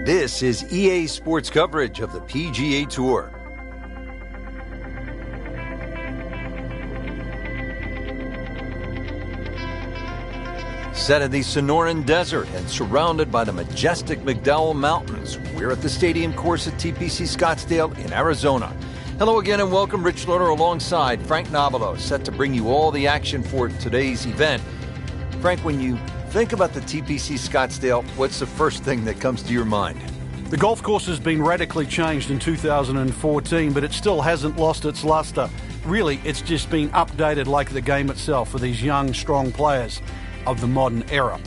This is EA Sports coverage of the PGA Tour. Set in the Sonoran Desert and surrounded by the majestic McDowell Mountains, we're at the stadium course at TPC Scottsdale in Arizona. Hello again and welcome. Rich Lerner alongside Frank Nobilo, set to bring you all the action for today's event. Frank, when you think about the TPC Scottsdale, what's the first thing that comes to your mind? The golf course has been radically changed in 2014, but it still hasn't lost its luster. Really, it's just been updated like the game itself for these young, strong players of the modern era.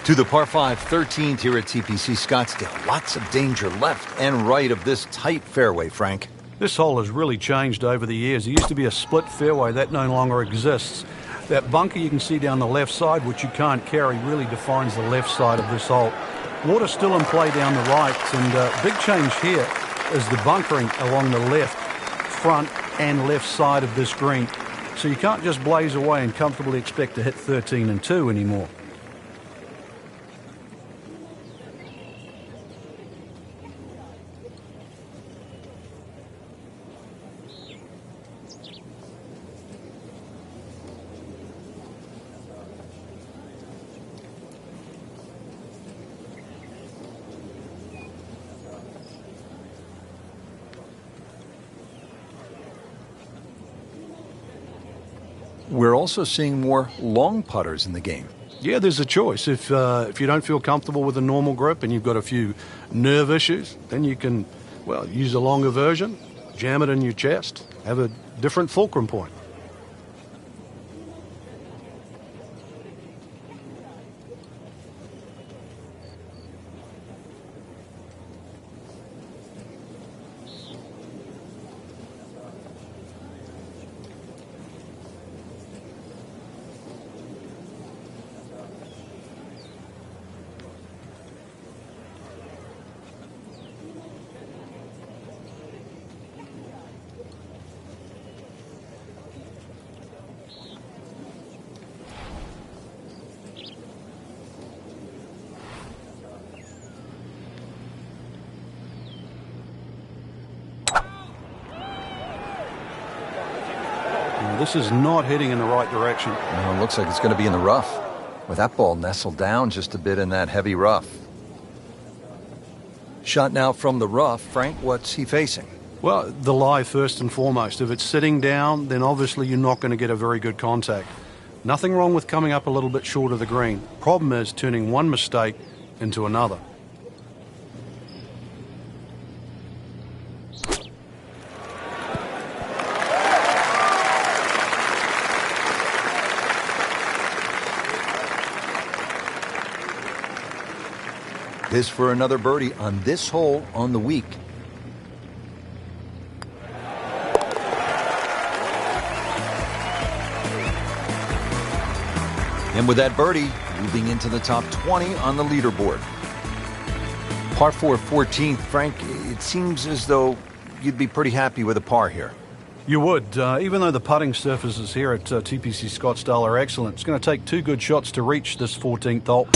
To the par 5 13th here at TPC Scottsdale. Lots of danger left and right of this tight fairway, Frank. This hole has really changed over the years. It used to be a split fairway. That no longer exists. That bunker you can see down the left side, which you can't carry, really defines the left side of this hole. Water's still in play down the right, and big change here is the bunkering along the left, front and left side of this green. So you can't just blaze away and comfortably expect to hit 13 and 2 anymore. We're also seeing more long putters in the game. Yeah, there's a choice. If you don't feel comfortable with a normal grip and you've got a few nerve issues, then you can, use a longer version, jam it in your chest, have a different fulcrum point. This is not heading in the right direction. No, it looks like it's going to be in the rough, with that ball nestled down just a bit in that heavy rough. Shot now from the rough. Frank, what's he facing? Well, the lie first and foremost. If it's sitting down, then obviously you're not going to get a very good contact. Nothing wrong with coming up a little bit short of the green. Problem is turning one mistake into another. This for another birdie on this hole on the week. And with that birdie, moving into the top 20 on the leaderboard. Par 4 14th, Frank, it seems as though you'd be pretty happy with a par here. You would. Even though the putting surfaces here at TPC Scottsdale are excellent, it's going to take two good shots to reach this 14th hole.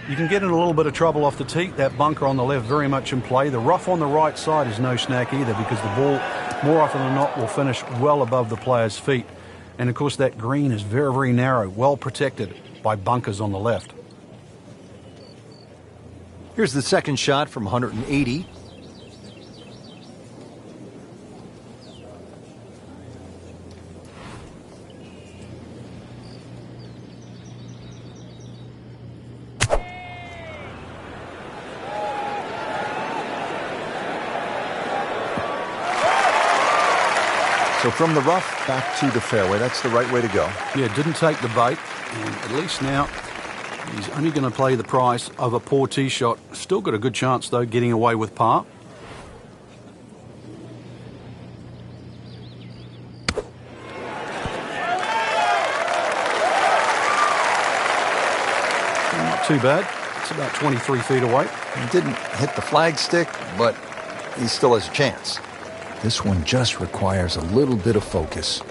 You can get in a little bit of trouble off the tee. That bunker on the left very much in play. The rough on the right side is no snack either, because the ball, more often than not, will finish well above the player's feet. And of course that green is very, very narrow, well protected by bunkers on the left. Here's the second shot from 180. So from the rough back to the fairway, that's the right way to go. Yeah, didn't take the bait, and at least now he's only going to play the price of a poor tee shot. Still got a good chance, though, getting away with par. Not too bad. It's about 23 feet away. He didn't hit the flagstick, but he still has a chance. This one just requires a little bit of focus.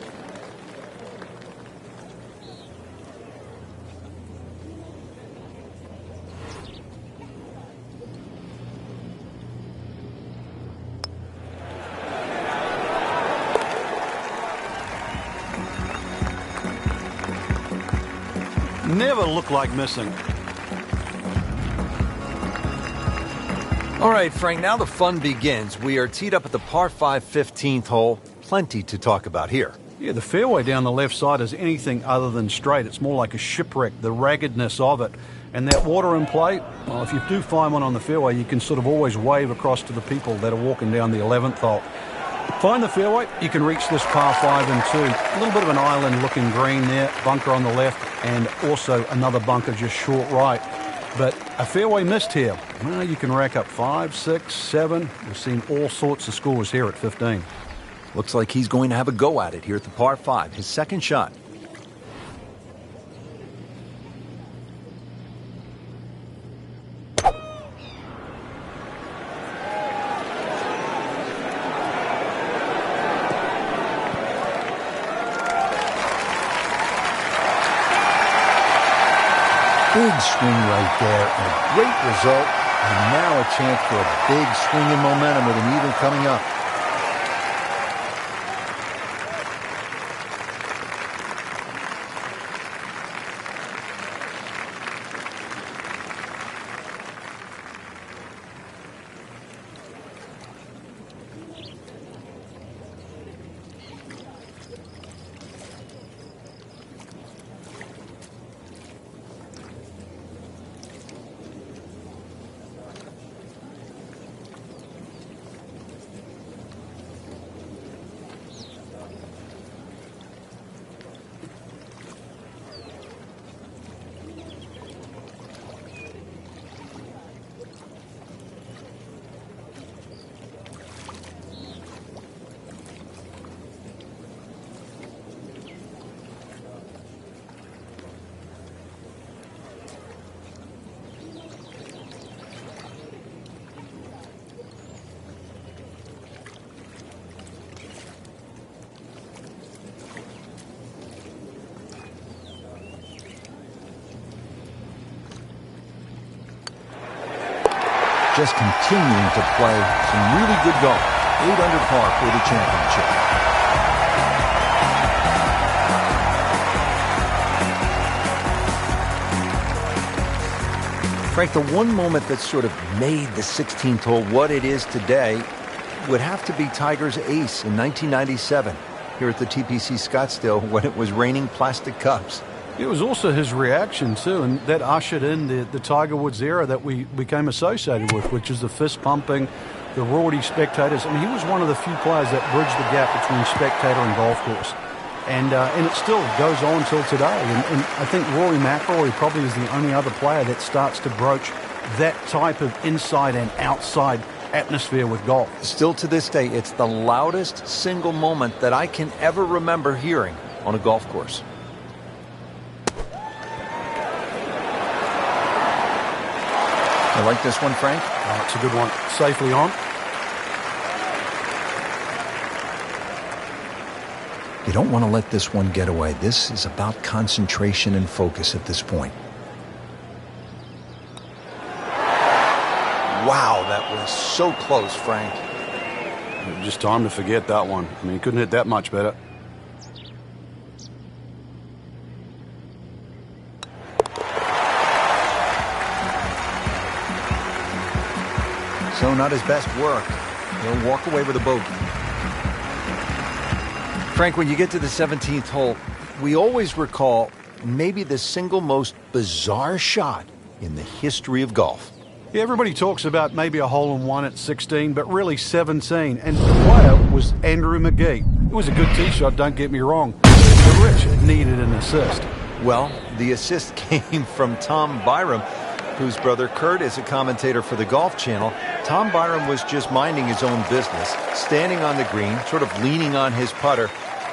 Never looked like missing. All right, Frank, now the fun begins. We are teed up at the par 5 15th hole. Plenty to talk about here. Yeah, the fairway down the left side is anything other than straight. It's more like a shipwreck, the raggedness of it. And that water in play, well, if you do find one on the fairway, you can sort of always wave across to the people that are walking down the 11th hole. Find the fairway, you can reach this par 5 and 2. A little bit of an island-looking green there, bunker on the left, and also another bunker just short right. But a fairway missed here. Well, you can rack up 5, 6, 7. We've seen all sorts of scores here at 15. Looks like he's going to have a go at it here at the par 5, his second shot. Big swing right there, and a great result, and now a chance for a big swing in momentum with an even coming up. Just continuing to play some really good golf. 8 under par for the championship. Frank, the one moment that sort of made the 16th hole what it is today would have to be Tiger's ace in 1997 here at the TPC Scottsdale when it was raining plastic cups. It was also his reaction, too, and that ushered in the Tiger Woods era that we became associated with, which is the fist-pumping, the rowdy spectators. I mean, he was one of the few players that bridged the gap between spectator and golf course. And it still goes on till today. And I think Rory McIlroy probably is the only other player that starts to broach that type of inside and outside atmosphere with golf. Still to this day, it's the loudest single moment that I can ever remember hearing on a golf course. I like this one, Frank. Oh, it's a good one. Safely on. You don't want to let this one get away. This is about concentration and focus at this point. Wow, that was so close, Frank. Just time to forget that one. I mean, he couldn't hit that much better. So not his best work. He'll walk away with a bogey. Frank, when you get to the 17th hole, we always recall maybe the single most bizarre shot in the history of golf. Yeah, everybody talks about maybe a hole-in-one at 16, but really 17. And the player was Andrew McGee. It was a good tee shot, don't get me wrong. But Rich needed an assist. Well, the assist came from Tom Byram, whose brother Kurt is a commentator for the Golf Channel. Tom Byram was just minding his own business, standing on the green, sort of leaning on his putter,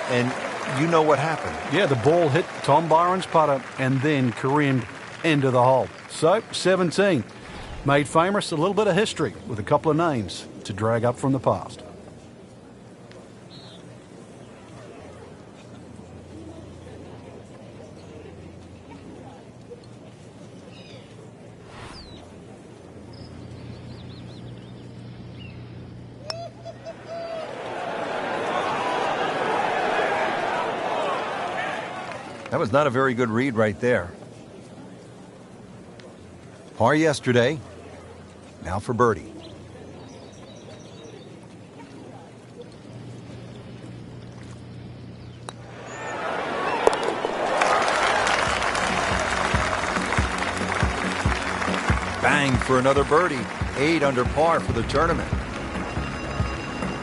and you know what happened. Yeah, the ball hit Tom Byram's putter and then careened into the hole. So, 17. Made famous a little bit of history with a couple of names to drag up from the past. That was not a very good read right there. Par yesterday, now for birdie. Bang for another birdie. 8 under par for the tournament.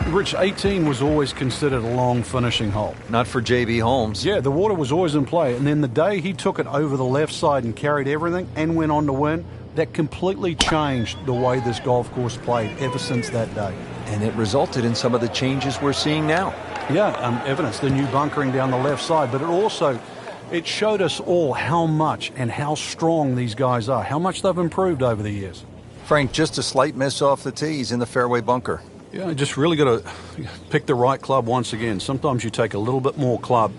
Rich, 18 was always considered a long finishing hole. Not for J.B. Holmes. Yeah, the water was always in play. And then the day he took it over the left side and carried everything and went on to win, that completely changed the way this golf course played ever since that day. And it resulted in some of the changes we're seeing now. Yeah, evidence, the new bunkering down the left side. But it showed us all how much and how strong these guys are, how much they've improved over the years. Frank, just a slight miss off the tees in the fairway bunker. Yeah, just really got to pick the right club once again. Sometimes you take a little bit more club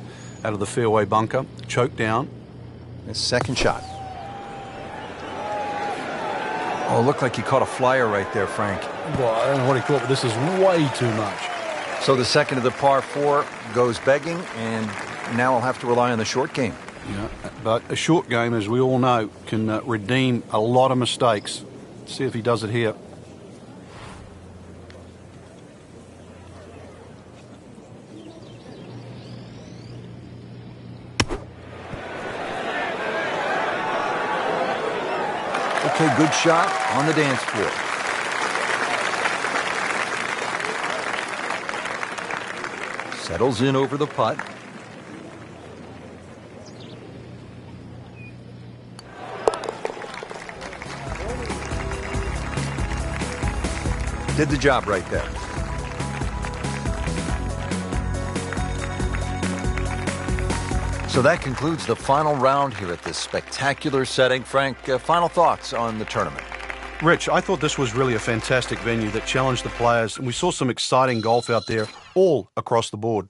out of the fairway bunker, choke down. His second shot. Oh, looked like he caught a flyer right there, Frank. Well, I don't know what he caught, but this is way too much. So the second of the par 4 goes begging, and now I'll have to rely on the short game. Yeah, but a short game, as we all know, can redeem a lot of mistakes. Let's see if he does it here. Okay, good shot on the dance floor. Settles in over the putt. Did the job right there. So that concludes the final round here at this spectacular setting. Frank, final thoughts on the tournament? Rich, I thought this was really a fantastic venue that challenged the players, and we saw some exciting golf out there all across the board.